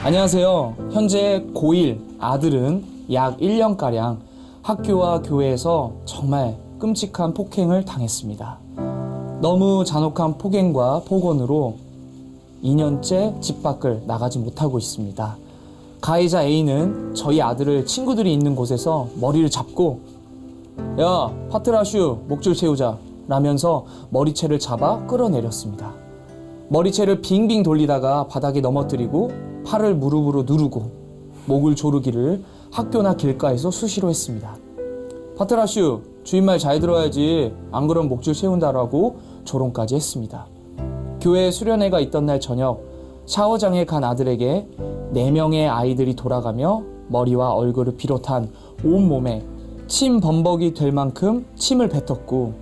안녕하세요. 현재 고1 아들은 약 1년가량 학교와 교회에서 정말 끔찍한 폭행을 당했습니다. 너무 잔혹한 폭행과 폭언으로 2년째 집 밖을 나가지 못하고 있습니다. 가해자 A는 저희 아들을 친구들이 있는 곳에서 머리를 잡고 야, 파트라슈, 목줄 채우자 라면서 머리채를 잡아 끌어내렸습니다. 머리채를 빙빙 돌리다가 바닥에 넘어뜨리고 팔을 무릎으로 누르고 목을 조르기를 학교나 길가에서 수시로 했습니다. 파트라슈, 주인 말 잘 들어야지. 안 그럼 목줄 채운다라고 조롱까지 했습니다. 교회 수련회가 있던 날 저녁 샤워장에 간 아들에게 4명의 아이들이 돌아가며 머리와 얼굴을 비롯한 온몸에 침 범벅이 될 만큼 침을 뱉었고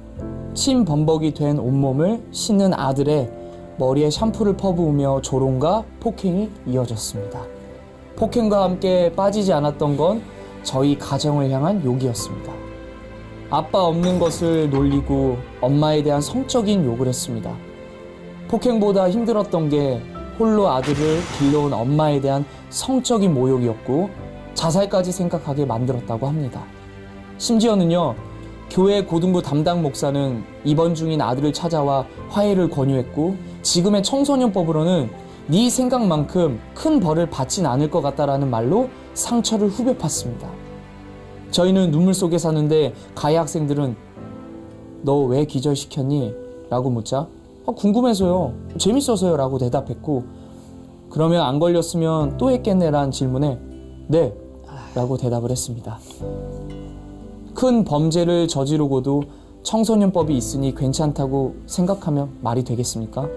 침 범벅이 된 온몸을 씻는 아들의 머리에 샴푸를 퍼부으며 조롱과 폭행이 이어졌습니다. 폭행과 함께 빠지지 않았던 건 저희 가정을 향한 욕이었습니다. 아빠 없는 것을 놀리고 엄마에 대한 성적인 욕을 했습니다. 폭행보다 힘들었던 게 홀로 아들을 길러온 엄마에 대한 성적인 모욕이었고 자살까지 생각하게 만들었다고 합니다. 심지어는요, 교회 고등부 담당 목사는 입원 중인 아들을 찾아와 화해를 권유했고 지금의 청소년법으로는 네 생각만큼 큰 벌을 받진 않을 것 같다라는 말로 상처를 후벼 팠습니다. 저희는 눈물 속에 사는데 가해 학생들은 너 왜 기절시켰니? 라고 묻자 궁금해서요. 재밌어서요. 라고 대답했고 그러면 안 걸렸으면 또 했겠네 라는 질문에 네. 라고 대답을 했습니다. 큰 범죄를 저지르고도 청소년법이 있으니 괜찮다고 생각하면 말이 되겠습니까?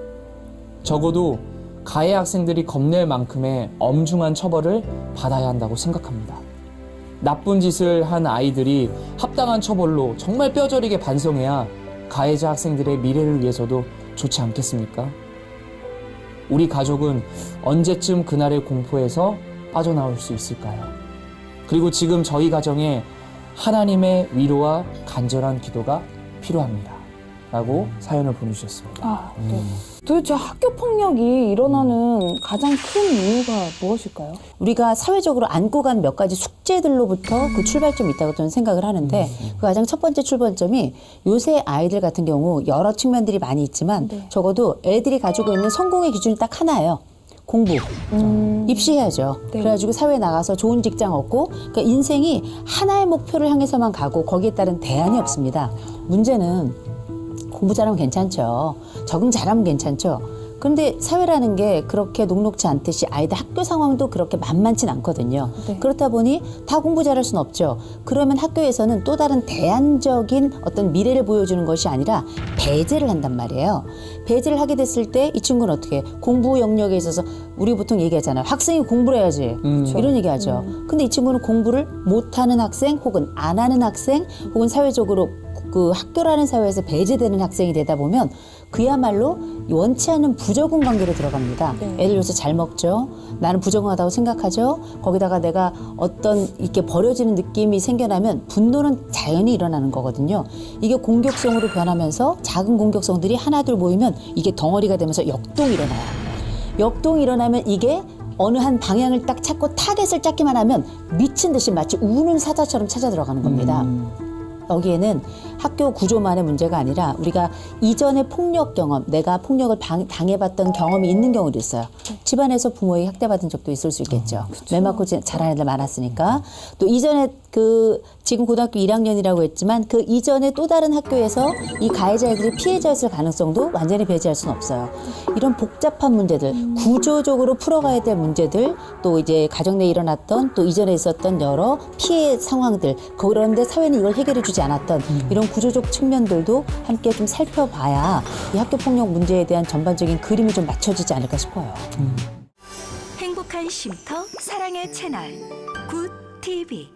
적어도 가해 학생들이 겁낼 만큼의 엄중한 처벌을 받아야 한다고 생각합니다. 나쁜 짓을 한 아이들이 합당한 처벌로 정말 뼈저리게 반성해야 가해자 학생들의 미래를 위해서도 좋지 않겠습니까? 우리 가족은 언제쯤 그날의 공포에서 빠져나올 수 있을까요? 그리고 지금 저희 가정에 하나님의 위로와 간절한 기도가 필요합니다. 라고 사연을 보내주셨습니다. 네. 도대체 학교 폭력이 일어나는 가장 큰 이유가 무엇일까요? 우리가 사회적으로 안고 간 몇 가지 숙제들로부터 그 출발점이 있다고 저는 생각을 하는데 그 가장 첫 번째 출발점이 요새 아이들 같은 경우 여러 측면들이 많이 있지만 적어도 애들이 가지고 있는 성공의 기준이 딱 하나예요. 공부. 입시해야죠. 네. 그래가지고 사회에 나가서 좋은 직장 얻고 그러니까 인생이 하나의 목표를 향해서만 가고 거기에 따른 대안이 없습니다. 문제는 공부 잘하면 괜찮죠. 적응 잘하면 괜찮죠. 그런데 사회라는 게 그렇게 녹록지 않듯이 아이들 학교 상황도 그렇게 만만치 않거든요. 네. 그렇다 보니 다 공부 잘할 수는 없죠. 그러면 학교에서는 또 다른 대안적인 어떤 미래를 보여주는 것이 아니라 배제를 한단 말이에요. 배제를 하게 됐을 때 이 친구는 어떻게 해? 공부 영역에 있어서 우리 보통 얘기하잖아요. 학생이 공부를 해야지. 이런 얘기하죠. 근데 이 친구는 공부를 못하는 학생 혹은 안 하는 학생 혹은 사회적으로 그 학교라는 사회에서 배제되는 학생이 되다 보면 그야말로 원치 않는 부적응 관계로 들어갑니다. 애들 요새 잘 먹죠. 나는 부적응하다고 생각하죠. 거기다가 내가 어떤 이렇게 버려지는 느낌이 생겨나면 분노는 자연히 일어나는 거거든요. 이게 공격성으로 변하면서 작은 공격성들이 하나둘 모이면 이게 덩어리가 되면서 역동이 일어나요. 역동이 일어나면 이게 어느 한 방향을 딱 찾고 타겟을 찾기만 하면 미친 듯이 마치 우는 사자처럼 찾아 들어가는 겁니다. 여기에는 학교 구조만의 문제가 아니라 우리가 이전의 폭력 경험, 내가 폭력을 당해봤던 경험이 있는 경우도 있어요. 집안에서 부모에게 학대받은 적도 있을 수 있겠죠. 매 맞고 자란 애들 많았으니까. 또 이전에 지금 고등학교 1학년이라고 했지만 그 이전에 또 다른 학교에서 이 가해자들이 피해자였을 가능성도 완전히 배제할 수는 없어요. 이런 복잡한 문제들, 구조적으로 풀어가야 될 문제들, 또 이제 가정 내에 일어났던 또 이전에 있었던 여러 피해 상황들, 그런데 사회는 이걸 해결해 주지 않았던 이런 구조적 측면들도 함께 좀 살펴봐야 이 학교 폭력 문제에 대한 전반적인 그림이 좀 맞춰지지 않을까 싶어요. 행복한 쉼터 사랑의 채널 굿 TV